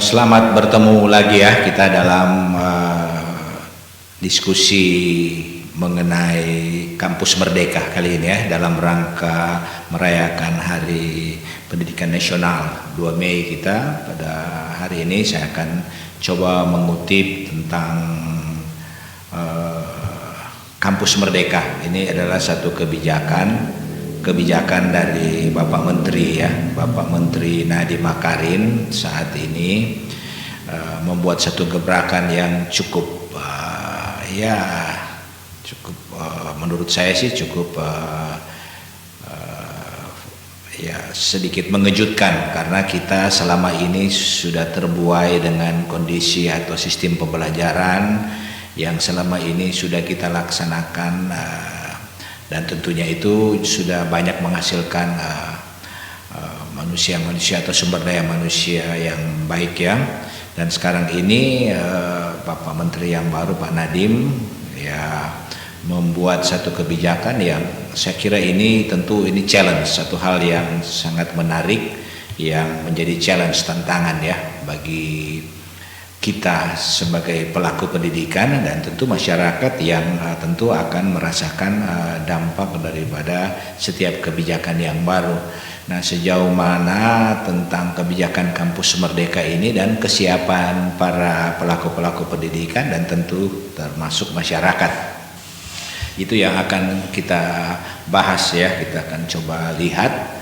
Selamat bertemu lagi ya kita dalam diskusi mengenai Kampus Merdeka kali ini ya, dalam rangka merayakan Hari Pendidikan Nasional 2 Mei kita. Pada hari ini saya akan coba mengutip tentang Kampus Merdeka. Ini adalah satu kebijakan dari Bapak Menteri ya, Bapak Menteri Nadiem Makarim saat ini membuat satu gebrakan yang cukup menurut saya sih cukup sedikit mengejutkan, karena kita selama ini sudah terbuai dengan kondisi atau sistem pembelajaran yang selama ini sudah kita laksanakan, dan tentunya itu sudah banyak menghasilkan manusia-manusia atau sumber daya manusia yang baik ya. Dan sekarang ini Bapak Menteri yang baru, Pak Nadiem, ya membuat satu kebijakan yang saya kira ini tentu ini challenge, satu hal yang sangat menarik, yang menjadi challenge, tantangan ya bagi kita sebagai pelaku pendidikan dan tentu masyarakat yang tentu akan merasakan dampak daripada setiap kebijakan yang baru. Nah, sejauh mana tentang kebijakan Kampus Merdeka ini dan kesiapan para pelaku-pelaku pendidikan dan tentu termasuk masyarakat, itu yang akan kita bahas ya. Kita akan coba lihat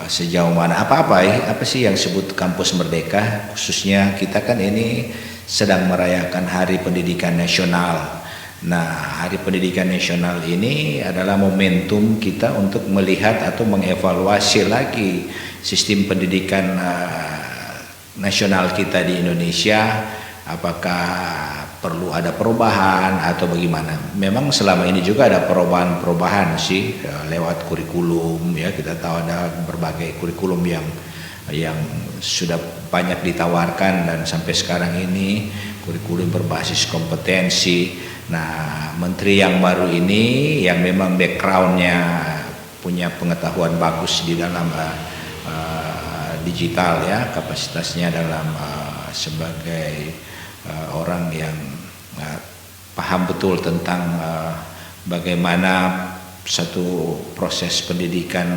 sejauh mana apa sih yang disebut Kampus Merdeka. Khususnya kita kan ini sedang merayakan Hari Pendidikan Nasional. Nah, Hari Pendidikan Nasional ini adalah momentum kita untuk melihat atau mengevaluasi lagi sistem pendidikan nasional kita di Indonesia. Apakah perlu ada perubahan atau bagaimana? Memang selama ini juga ada perubahan sih lewat kurikulum ya. Kita tahu ada berbagai kurikulum yang sudah banyak ditawarkan, dan sampai sekarang ini kurikulum berbasis kompetensi. Nah, menteri yang baru ini yang memang backgroundnya punya pengetahuan bagus di dalam digital ya, kapasitasnya dalam sebagai orang yang paham betul tentang bagaimana satu proses pendidikan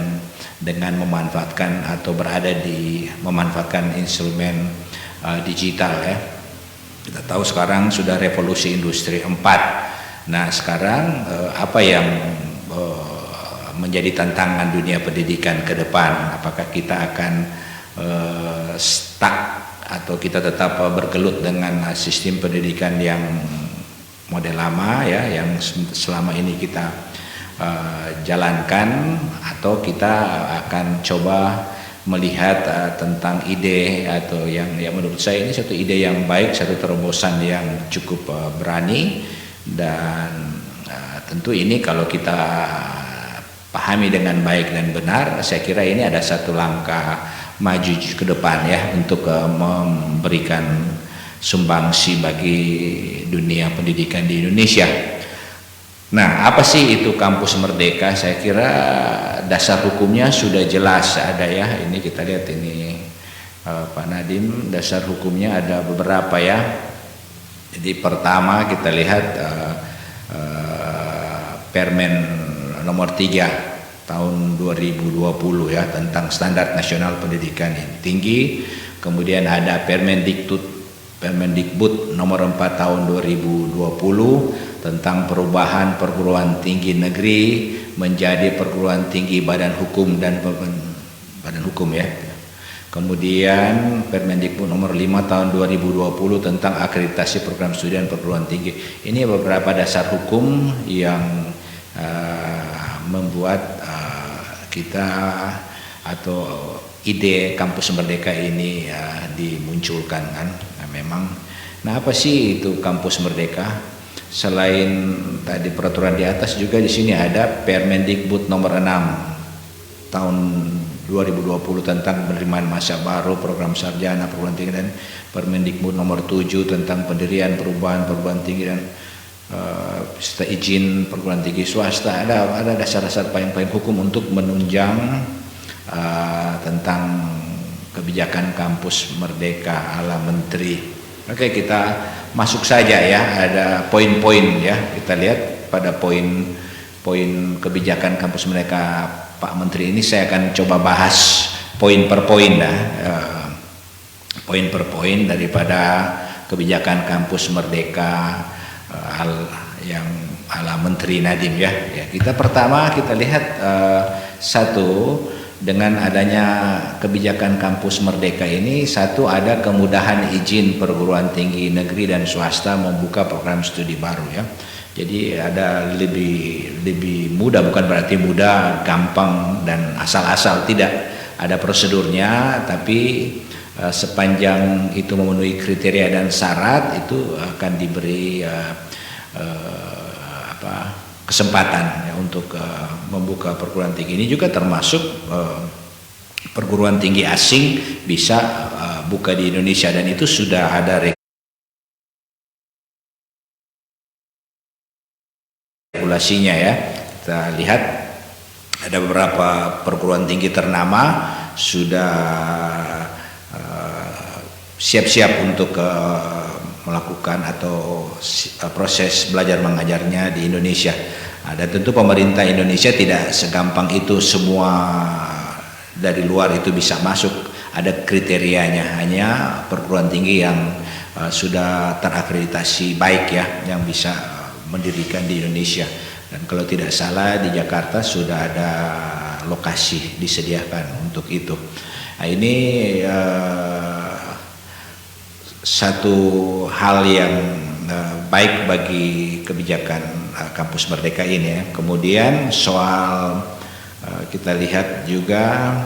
dengan memanfaatkan atau memanfaatkan instrumen digital ya. Kita tahu sekarang sudah revolusi industri 4. Nah, sekarang apa yang menjadi tantangan dunia pendidikan ke depan? Apakah kita akan stuck atau kita tetap bergelut dengan sistem pendidikan yang model lama ya, yang selama ini kita jalankan, atau kita akan coba melihat tentang ide atau yang menurut saya ini satu ide yang baik, satu terobosan yang cukup berani, dan tentu ini kalau kita pahami dengan baik dan benar, saya kira ini ada satu langkah maju ke depan ya untuk memberikan sumbangsi bagi dunia pendidikan di Indonesia. Nah, apa sih itu Kampus Merdeka? Saya kira dasar hukumnya sudah jelas ada ya. Ini kita lihat ini Pak Nadiem, dasar hukumnya ada beberapa ya. Jadi pertama kita lihat Permen nomor 3 tahun 2020 ya, tentang standar nasional pendidikan tinggi. Kemudian ada Permendikbud nomor 4 tahun 2020 tentang perubahan perguruan tinggi negeri menjadi perguruan tinggi badan hukum dan badan hukum ya. Kemudian Permendikbud nomor 5 tahun 2020 tentang akreditasi program studi dan perguruan tinggi. Ini beberapa dasar hukum yang membuat kita atau ide Kampus Merdeka ini dimunculkan kan. Nah, memang, apa sih itu Kampus Merdeka? Selain tadi peraturan di atas, juga di sini ada Permendikbud nomor 6 tahun 2020 tentang penerimaan masa baru, program sarjana, perguruan tinggi, dan Permendikbud nomor 7 tentang pendirian perubahan perguruan tinggi dan serta izin perguruan tinggi swasta. Ada dasar-dasar payung-payung hukum untuk menunjang tentang kebijakan kampus Merdeka ala Menteri. Oke, kita masuk saja ya, ada poin-poin ya. Kita lihat pada poin kebijakan kampus Merdeka Pak Menteri ini, saya akan coba bahas poin per poin poin per poin daripada kebijakan kampus Merdeka yang ala Menteri Nadiem ya. Kita pertama kita lihat satu, dengan adanya kebijakan kampus Merdeka ini, satu, ada kemudahan izin perguruan tinggi negeri dan swasta membuka program studi baru ya. Jadi ada lebih mudah, bukan berarti mudah, gampang dan asal-asal, tidak. Ada prosedurnya, tapi sepanjang itu memenuhi kriteria dan syarat, itu akan diberi kesempatan ya, untuk membuka perguruan tinggi. Ini juga termasuk perguruan tinggi asing bisa buka di Indonesia, dan itu sudah ada regulasinya ya. Kita lihat ada beberapa perguruan tinggi ternama sudah siap-siap untuk melakukan atau proses belajar mengajarnya di Indonesia. Dan tentu pemerintah Indonesia tidak segampang itu semua dari luar itu bisa masuk. Ada kriterianya, hanya perguruan tinggi yang sudah terakreditasi baik ya, yang bisa mendirikan di Indonesia. Dan kalau tidak salah di Jakarta sudah ada lokasi disediakan untuk itu. Nah, ini satu hal yang baik bagi kebijakan kampus Merdeka ini ya. Kemudian soal kita lihat juga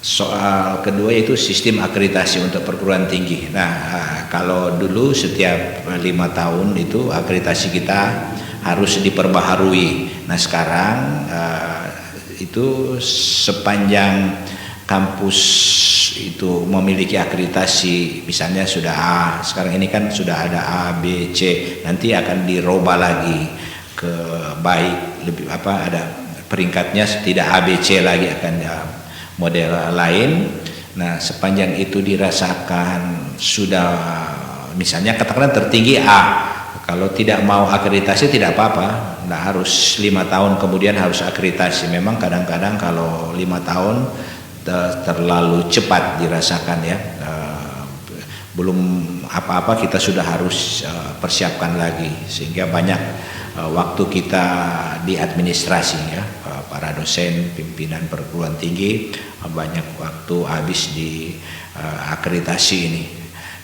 soal kedua, yaitu sistem akreditasi untuk perguruan tinggi. Nah, kalau dulu setiap 5 tahun itu akreditasi kita harus diperbaharui. Nah, sekarang itu sepanjang kampus itu memiliki akreditasi, misalnya sudah A, sekarang ini kan sudah ada A, B, C, nanti akan dirubah lagi ke baik, lebih ada peringkatnya, tidak A, B, C lagi, akan model lain. Nah, sepanjang itu dirasakan sudah, misalnya katakanlah tertinggi A, kalau tidak mau akreditasi tidak apa-apa, nggak harus 5 tahun kemudian harus akreditasi. Memang kadang-kadang kalau 5 tahun terlalu cepat dirasakan ya, belum apa-apa kita sudah harus persiapkan lagi, sehingga banyak waktu kita di administrasi ya, para dosen, pimpinan perguruan tinggi banyak waktu habis di akreditasi ini.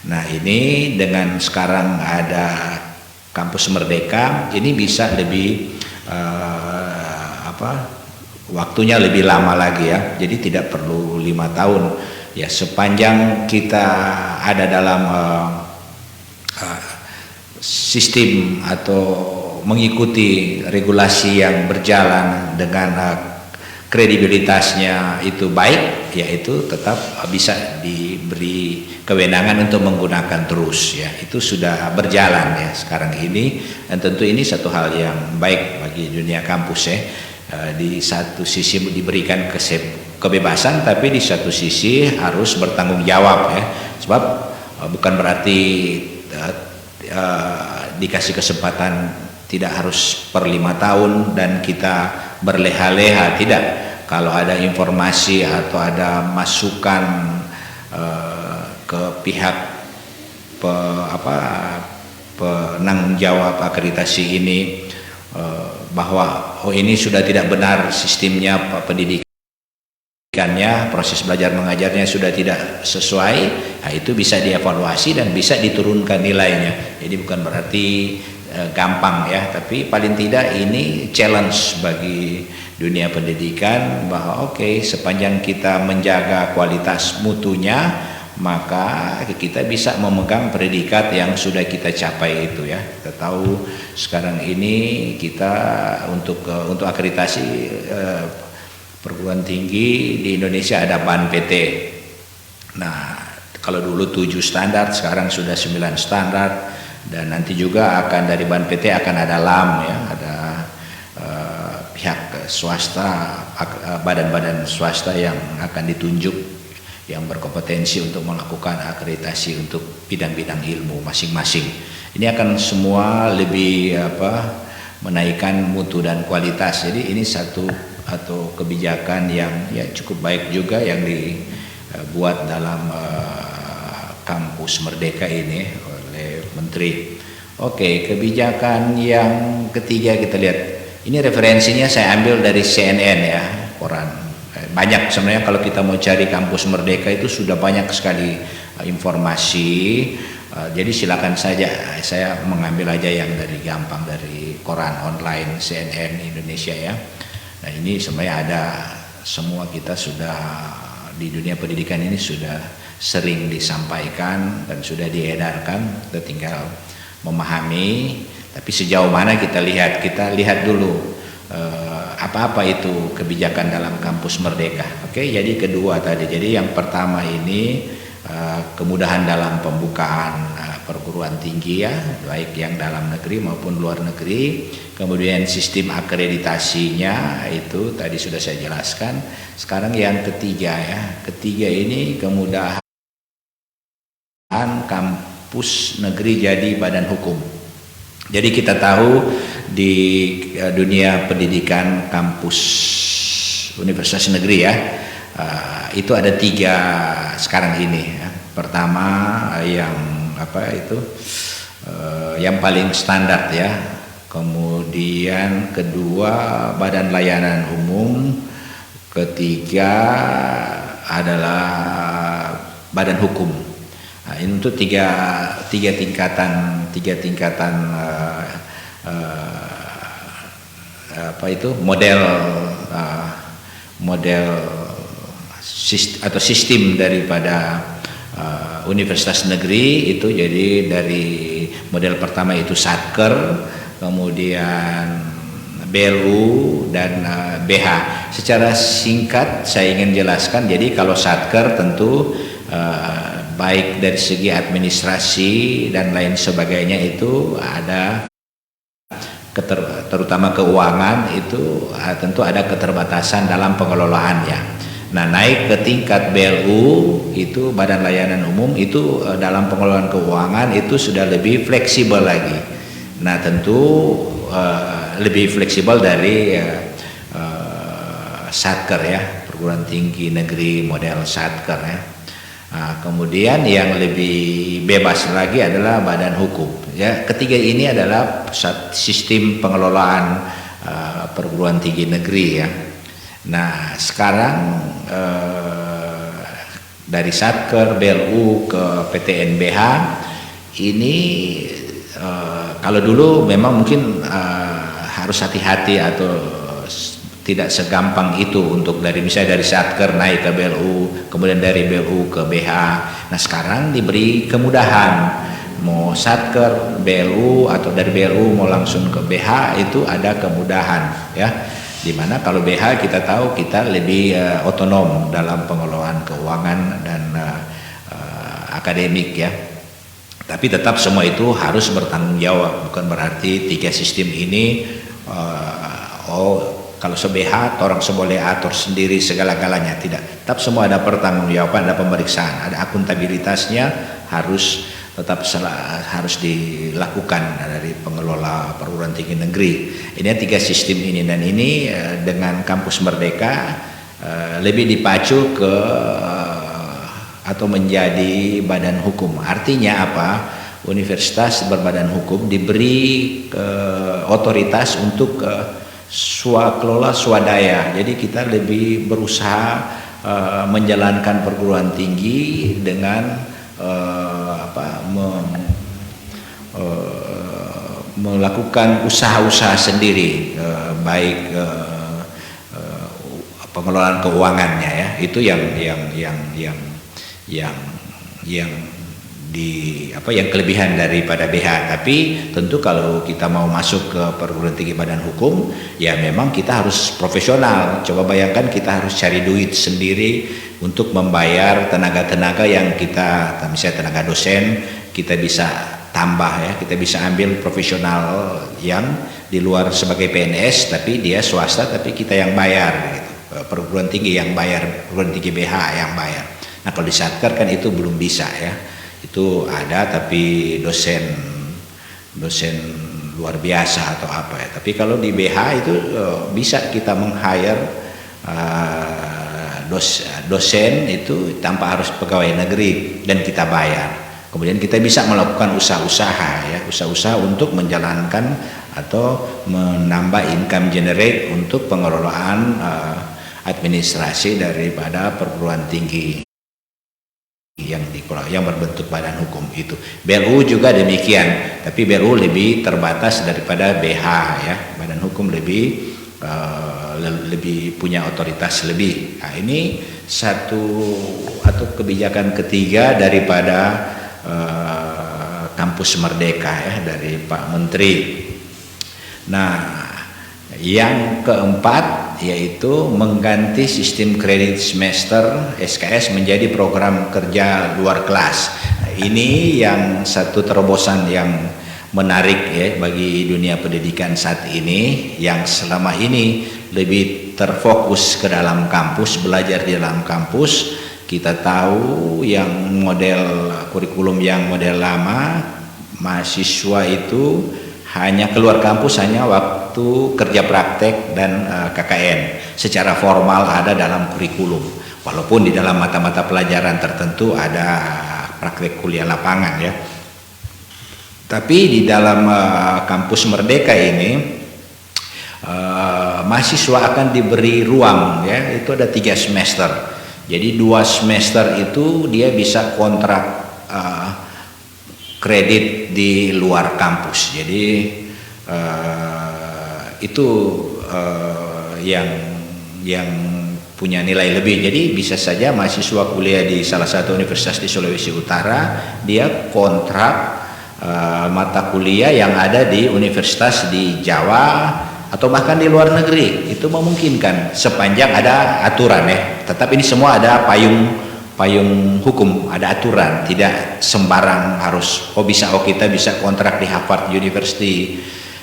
Nah, ini dengan sekarang ada kampus Merdeka, ini bisa lebih waktunya lebih lama lagi ya. Jadi tidak perlu 5 tahun ya, sepanjang kita ada dalam sistem atau mengikuti regulasi yang berjalan dengan kredibilitasnya itu baik, yaitu tetap bisa diberi kewenangan untuk menggunakan terus ya. Itu sudah berjalan ya sekarang ini, dan tentu ini satu hal yang baik bagi dunia kampus ya. Di satu sisi diberikan kebebasan, tapi di satu sisi harus bertanggung jawab ya, sebab bukan berarti dikasih kesempatan tidak harus per 5 tahun dan kita berleha-leha, tidak. Kalau ada informasi atau ada masukan ke pihak penanggung jawab akreditasi ini, bahwa ini sudah tidak benar sistemnya pendidikannya, proses belajar mengajarnya sudah tidak sesuai, nah itu bisa dievaluasi dan bisa diturunkan nilainya. Jadi bukan berarti gampang ya, tapi paling tidak ini challenge bagi dunia pendidikan, bahwa sepanjang kita menjaga kualitas mutunya, maka kita bisa memegang predikat yang sudah kita capai itu ya. Kita tahu sekarang ini kita untuk akreditasi perguruan tinggi di Indonesia ada BAN-PT. Nah, kalau dulu 7 standar, sekarang sudah 9 standar, dan nanti juga akan dari BAN-PT akan ada LAM ya, ada pihak swasta, badan-badan swasta yang akan ditunjuk yang berkompetensi untuk melakukan akreditasi untuk bidang-bidang ilmu masing-masing. Ini akan semua lebih menaikkan mutu dan kualitas. Jadi ini satu atau kebijakan yang ya cukup baik juga yang dibuat dalam kampus Merdeka ini oleh Menteri. Oke, kebijakan yang ketiga kita lihat. Ini referensinya saya ambil dari CNN ya, koran. Banyak sebenarnya kalau kita mau cari kampus Merdeka itu sudah banyak sekali informasi. Jadi silakan saja, saya mengambil aja yang dari gampang dari koran online CNN Indonesia ya. Nah ini sebenarnya ada semua, kita sudah di dunia pendidikan ini sudah sering disampaikan dan sudah diedarkan, kita tinggal memahami. Tapi sejauh mana kita lihat dulu apa-apa itu kebijakan dalam kampus Merdeka. Oke, jadi kedua tadi, jadi yang pertama ini kemudahan dalam pembukaan perguruan tinggi ya, baik yang dalam negeri maupun luar negeri. Kemudian sistem akreditasinya itu tadi sudah saya jelaskan. Sekarang yang ketiga ya, ketiga ini kemudahan kampus negeri jadi badan hukum. Jadi kita tahu di dunia pendidikan kampus universitas negeri ya, itu ada tiga sekarang ini ya. Pertama yang yang paling standar ya, kemudian kedua badan layanan umum, ketiga adalah badan hukum. Nah, ini untuk tiga tingkatan model atau sistem daripada universitas negeri itu. Jadi dari model pertama itu Satker, kemudian BLU dan BH. Secara singkat saya ingin jelaskan. Jadi kalau Satker tentu baik dari segi administrasi dan lain sebagainya itu ada terutama keuangan itu tentu ada keterbatasan dalam pengelolaannya. Nah, naik ke tingkat BLU itu badan layanan umum itu dalam pengelolaan keuangan itu sudah lebih fleksibel lagi. Nah, tentu lebih fleksibel dari Satker ya, perguruan tinggi negeri model Satker ya. Nah, kemudian yang lebih bebas lagi adalah badan hukum ya. Ketiga ini adalah sistem pengelolaan perguruan tinggi negeri ya. Nah sekarang dari Satker, BLU ke PTNBH ini kalau dulu memang mungkin harus hati-hati atau tidak segampang itu untuk misalnya dari Satker naik ke BLU, kemudian dari BLU ke BH. Nah sekarang diberi kemudahan, mau Satker, BLU atau dari BLU mau langsung ke BH itu ada kemudahan ya. Dimana kalau BH kita tahu kita lebih otonom dalam pengelolaan keuangan dan akademik ya. Tapi tetap semua itu harus bertanggung jawab, bukan berarti tiga sistem ini kalau se-BH orang seboleh atur sendiri segala-galanya, tidak. Tetap semua ada pertanggungjawaban, ada pemeriksaan, ada akuntabilitasnya tetap harus dilakukan dari pengelola perguruan tinggi negeri. Ini tiga sistem ini, dan ini dengan kampus Merdeka lebih dipacu ke atau menjadi badan hukum. Artinya apa? Universitas berbadan hukum diberi otoritas untuk kelola swadaya. Jadi kita lebih berusaha menjalankan perguruan tinggi dengan melakukan usaha-usaha sendiri, baik pengelolaan keuangannya ya. Itu yang kelebihan daripada BH. Tapi tentu kalau kita mau masuk ke perguruan tinggi badan hukum ya memang kita harus profesional. Coba bayangkan kita harus cari duit sendiri untuk membayar tenaga-tenaga yang kita, misalnya tenaga dosen, kita bisa tambah ya, kita bisa ambil profesional yang di luar sebagai PNS, tapi dia swasta, tapi kita yang bayar gitu. Perguruan tinggi yang bayar, perguruan tinggi BH yang bayar. Nah kalau di Satker kan itu belum bisa ya, itu ada tapi dosen luar biasa atau apa ya. Tapi kalau di BH itu bisa kita meng-hire dosen itu tanpa harus pegawai negeri dan kita bayar. Kemudian kita bisa melakukan usaha-usaha ya, usaha-usaha untuk menjalankan atau menambah income generate untuk pengelolaan administrasi daripada perguruan tinggi yang berbentuk badan hukum itu. BLU juga demikian, tapi BLU lebih terbatas daripada BH ya. Badan hukum lebih punya otoritas lebih. Nah, ini satu atau kebijakan ketiga daripada Kampus Merdeka ya, dari Pak Menteri. Nah, yang keempat yaitu mengganti sistem kredit semester SKS menjadi program kerja luar kelas. Nah, ini yang satu terobosan yang menarik ya bagi dunia pendidikan saat ini, yang selama ini lebih terfokus ke dalam kampus, belajar di dalam kampus. Kita tahu yang model kurikulum yang model lama, mahasiswa itu hanya keluar kampus hanya waktu kerja praktek dan KKN. Secara formal ada dalam kurikulum, walaupun di dalam mata-mata pelajaran tertentu ada praktek kuliah lapangan ya. Tapi di dalam Kampus Merdeka ini mahasiswa akan diberi ruang ya, itu ada 3 semester. Jadi 2 semester itu dia bisa kontrak kredit di luar kampus. Jadi itu yang punya nilai lebih. Jadi bisa saja mahasiswa kuliah di salah satu universitas di Sulawesi Utara, dia kontrak mata kuliah yang ada di universitas di Jawa atau bahkan di luar negeri. Itu memungkinkan sepanjang ada aturan ya. Tetap ini semua ada payung hukum, ada aturan, tidak sembarang harus kita bisa kontrak di Harvard University.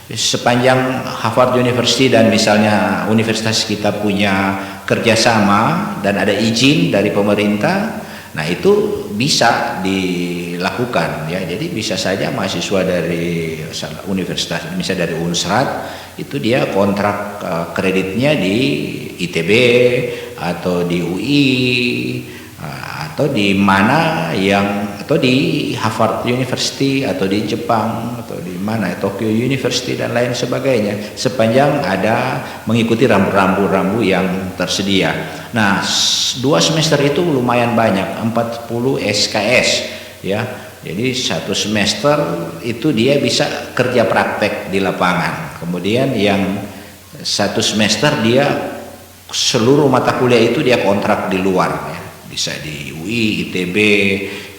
Sepanjang Harvard University dan misalnya universitas kita punya kerjasama dan ada izin dari pemerintah, nah itu bisa dilakukan ya. Jadi bisa saja mahasiswa dari universitas, misalnya dari Unsrat, itu dia kontrak kreditnya di ITB atau di UI atau di mana atau di Harvard University atau di Jepang atau di mana Tokyo University dan lain sebagainya, sepanjang ada mengikuti rambu-rambu yang tersedia. Nah, 2 semester itu lumayan banyak, 40 SKS ya. Jadi 1 semester itu dia bisa kerja praktek di lapangan. Kemudian yang 1 semester dia seluruh mata kuliah itu dia kontrak di luar ya. Bisa di UI, ITB,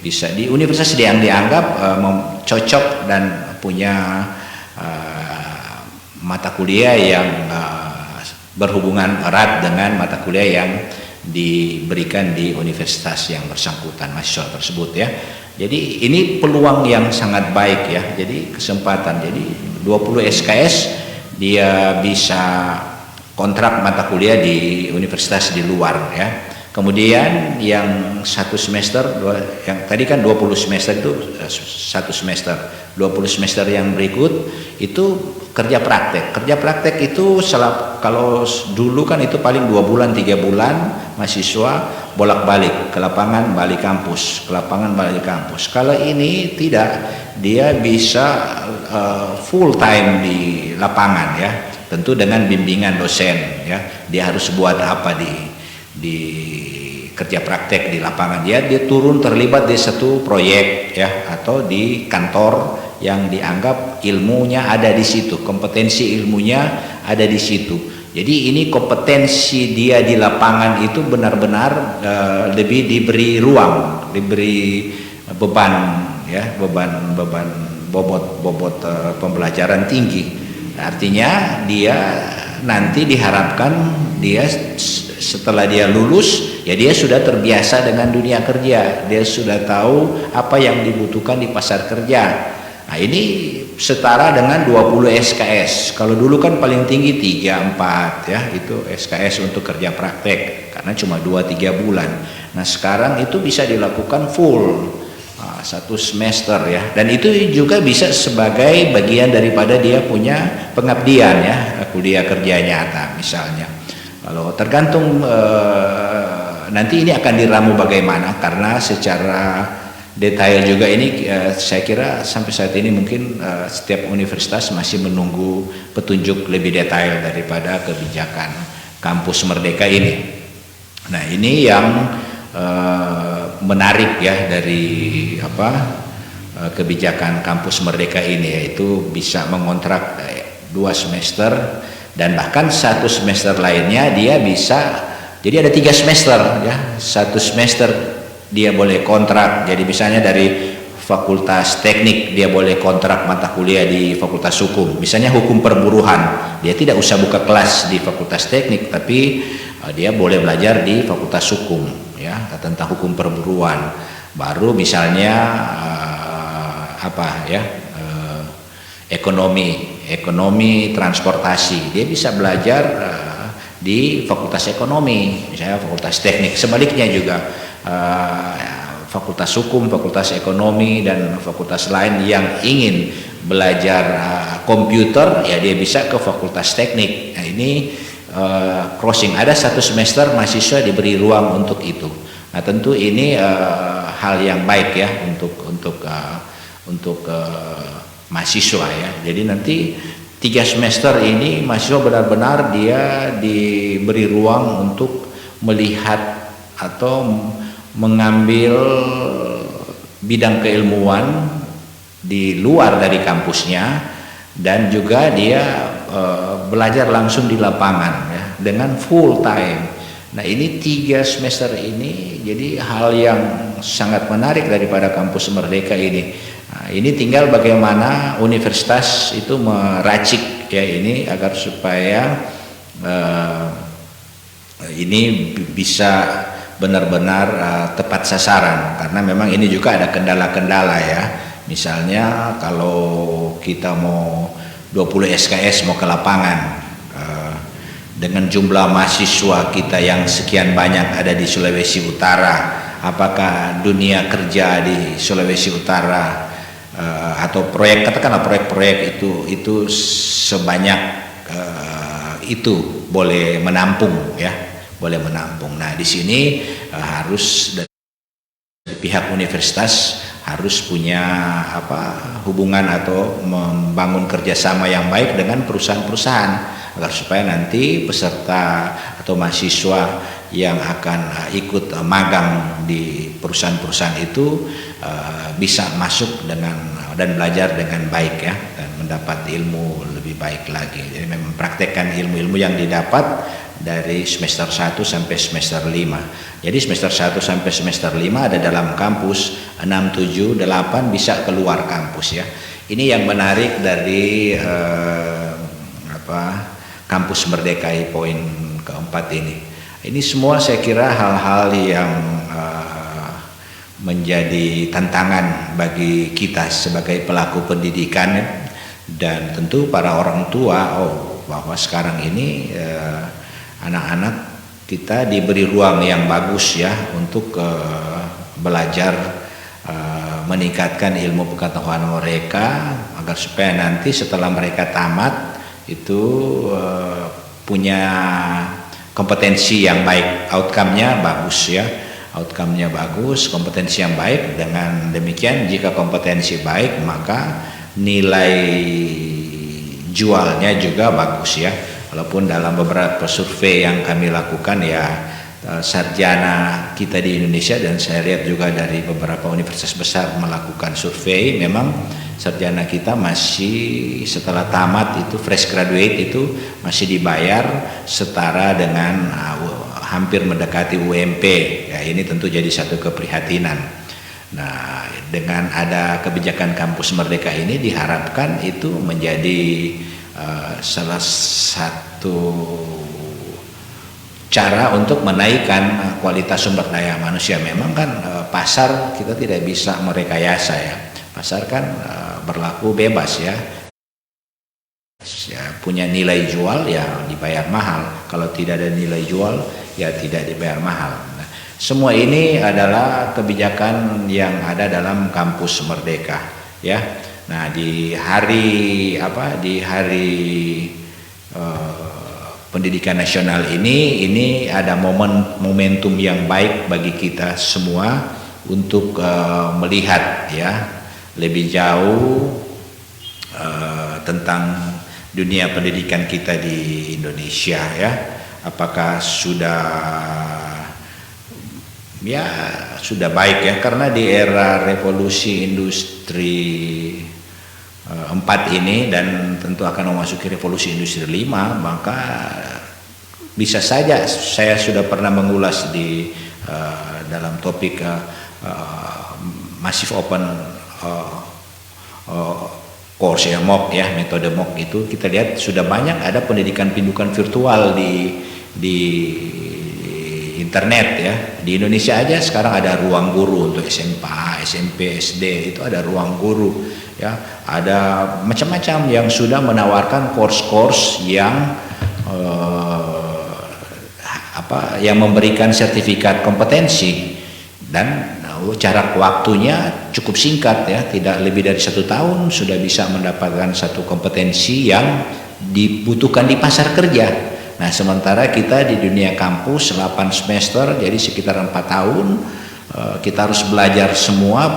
bisa di universitas yang dianggap cocok dan punya mata kuliah yang berhubungan erat dengan mata kuliah yang diberikan di universitas yang bersangkutan mahasiswa tersebut ya. Jadi ini peluang yang sangat baik ya. Jadi kesempatan. Jadi 20 SKS dia bisa kontrak mata kuliah di universitas di luar ya. Kemudian yang 1 semester, yang tadi kan 20 semester itu 1 semester, 20 semester yang berikut itu kerja praktek. Kerja praktek itu kalau dulu kan itu paling 2 bulan 3 bulan mahasiswa bolak-balik ke lapangan, balik kampus, ke lapangan, balik kampus. Kalau ini tidak, dia bisa full time di lapangan ya, tentu dengan bimbingan dosen ya. Dia harus buat apa di kerja praktek di lapangan, dia turun terlibat di satu proyek ya, atau di kantor yang dianggap ilmunya ada di situ, kompetensi ilmunya ada di situ. Jadi ini kompetensi dia di lapangan itu benar-benar lebih diberi ruang, diberi beban ya, beban bobot pembelajaran tinggi. Artinya dia nanti diharapkan dia setelah dia lulus ya, dia sudah terbiasa dengan dunia kerja, dia sudah tahu apa yang dibutuhkan di pasar kerja. Nah, ini setara dengan 20 SKS. Kalau dulu kan paling tinggi 3, 4 ya, itu SKS untuk kerja praktek karena cuma 2-3 bulan. Nah, sekarang itu bisa dilakukan full 1 semester ya. Dan itu juga bisa sebagai bagian daripada dia punya pengabdian ya, kuliah kerja nyata misalnya. Kalau tergantung nanti ini akan diramu bagaimana, karena secara detail juga ini saya kira sampai saat ini mungkin setiap universitas masih menunggu petunjuk lebih detail daripada kebijakan kampus merdeka ini. Nah, ini yang menarik ya dari kebijakan kampus merdeka ini, yaitu bisa mengontrak 2 semester dan bahkan 1 semester lainnya dia bisa, jadi ada 3 semester ya, 1 semester dia boleh kontrak. Jadi misalnya dari fakultas teknik dia boleh kontrak mata kuliah di fakultas hukum, misalnya hukum perburuhan, dia tidak usah buka kelas di fakultas teknik tapi dia boleh belajar di fakultas hukum ya, tentang hukum perburuan. Baru misalnya ekonomi transportasi, dia bisa belajar di fakultas ekonomi, misalnya fakultas teknik. Sebaliknya juga fakultas hukum, fakultas ekonomi, dan fakultas lain yang ingin belajar komputer, ya dia bisa ke fakultas teknik. Nah, ini crossing, ada 1 semester mahasiswa diberi ruang untuk itu. Nah, tentu ini hal yang baik ya untuk mahasiswa ya. Jadi nanti 3 semester ini mahasiswa benar-benar dia diberi ruang untuk melihat atau mengambil bidang keilmuan di luar dari kampusnya, dan juga dia belajar langsung di lapangan ya, dengan full time. Nah, ini 3 semester ini jadi hal yang sangat menarik daripada kampus merdeka ini. Nah, ini tinggal bagaimana universitas itu meracik ya ini agar supaya ini bisa benar-benar tepat sasaran, karena memang ini juga ada kendala-kendala ya. Misalnya kalau kita mau 20 SKS mau ke lapangan dengan jumlah mahasiswa kita yang sekian banyak ada di Sulawesi Utara, apakah dunia kerja di Sulawesi Utara atau proyek, katakanlah proyek-proyek itu sebanyak itu boleh menampung ya, boleh menampung. Nah, di sini harus dari pihak universitas harus punya hubungan atau membangun kerjasama yang baik dengan perusahaan-perusahaan agar supaya nanti peserta atau mahasiswa yang akan ikut magang di perusahaan-perusahaan itu bisa masuk dengan dan belajar dengan baik ya, dan mendapat ilmu lebih baik lagi. Jadi mempraktekkan ilmu-ilmu yang didapat dari semester 1 sampai semester 5. Jadi semester 1 sampai semester 5 ada dalam kampus, 6, 7, 8 bisa keluar kampus ya. Ini yang menarik dari kampus Merdeka poin keempat ini. Ini semua saya kira hal-hal yang menjadi tantangan bagi kita sebagai pelaku pendidikan ya. Dan tentu para orang tua bahwa sekarang ini anak-anak kita diberi ruang yang bagus ya untuk belajar meningkatkan ilmu pengetahuan mereka agar supaya nanti setelah mereka tamat itu punya kompetensi yang baik, outcome-nya bagus ya, outcome-nya bagus, kompetensi yang baik. Dengan demikian jika kompetensi baik maka nilai jualnya juga bagus ya. Walaupun dalam beberapa survei yang kami lakukan ya, sarjana kita di Indonesia, dan saya lihat juga dari beberapa universitas besar melakukan survei, memang sarjana kita masih setelah tamat itu fresh graduate itu masih dibayar setara dengan hampir mendekati UMP ya. Ini tentu jadi satu keprihatinan. Nah, dengan ada kebijakan kampus Merdeka ini diharapkan itu menjadi salah satu cara untuk menaikkan kualitas sumber daya manusia. Memang kan pasar kita tidak bisa merekayasa ya. Pasar kan berlaku bebas ya. Punya nilai jual ya dibayar mahal, kalau tidak ada nilai jual ya tidak dibayar mahal. Nah, semua ini adalah kebijakan yang ada dalam Kampus Merdeka ya. Nah, di hari pendidikan nasional ini ada momentum yang baik bagi kita semua untuk melihat ya lebih jauh tentang dunia pendidikan kita di Indonesia ya. Apakah sudah baik ya, karena di era revolusi industri 4 ini dan tentu akan memasuki revolusi industri 5, maka bisa saja saya sudah pernah mengulas di dalam topik massive open course ya, MOOC ya, metode MOOC itu kita lihat sudah banyak ada pendidikan pindukan virtual di internet ya. Di Indonesia aja sekarang ada ruang guru untuk SMA, SMP, SD, itu ada ruang guru ya. Ada macam-macam yang sudah menawarkan course-course yang yang memberikan sertifikat kompetensi, dan jarak waktunya cukup singkat ya, tidak lebih dari 1 tahun sudah bisa mendapatkan satu kompetensi yang dibutuhkan di pasar kerja. Nah, sementara kita di dunia kampus 8 semester, jadi sekitar 4 tahun kita harus belajar semua,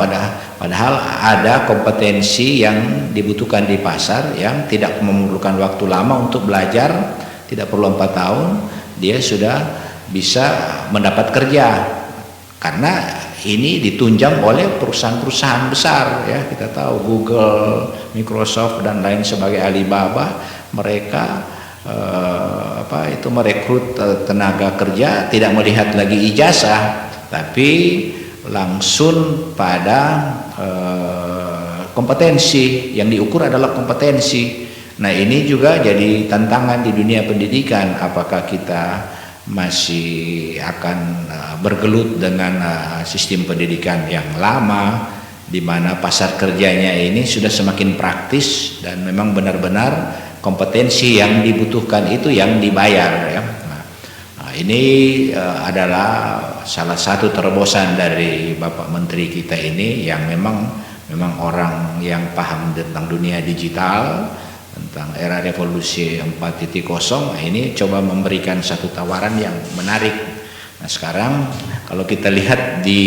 padahal ada kompetensi yang dibutuhkan di pasar yang tidak memerlukan waktu lama untuk belajar, tidak perlu 4 tahun dia sudah bisa mendapat kerja, karena ini ditunjang oleh perusahaan-perusahaan besar ya. Kita tahu Google, Microsoft dan lain sebagai, Alibaba, mereka merekrut tenaga kerja tidak melihat lagi ijazah, tapi langsung pada kompetensi. Yang diukur adalah kompetensi. Nah, ini juga jadi tantangan di dunia pendidikan. Apakah kita masih akan bergelut dengan sistem pendidikan yang lama, di mana pasar kerjanya ini sudah semakin praktis dan memang benar-benar kompetensi yang dibutuhkan itu yang dibayar ya. Nah, ini adalah salah satu terobosan dari Bapak Menteri kita ini, yang memang orang yang paham tentang dunia digital, tentang era revolusi 4.0. ini coba memberikan satu tawaran yang menarik. Nah, sekarang kalau kita lihat di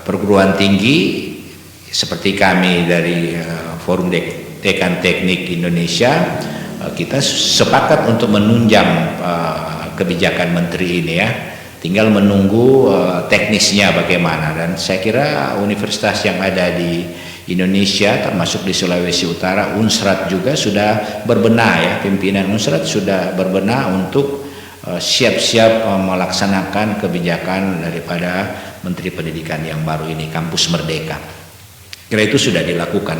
perguruan tinggi seperti kami dari Forum Dekan Teknik Indonesia, kita sepakat untuk menunjang kebijakan menteri ini ya. Tinggal menunggu teknisnya bagaimana, dan saya kira universitas yang ada di Indonesia termasuk di Sulawesi Utara, Unsrat juga sudah berbenah ya, pimpinan Unsrat sudah berbenah untuk siap-siap melaksanakan kebijakan daripada Menteri Pendidikan yang baru ini, Kampus Merdeka. Kira itu sudah dilakukan.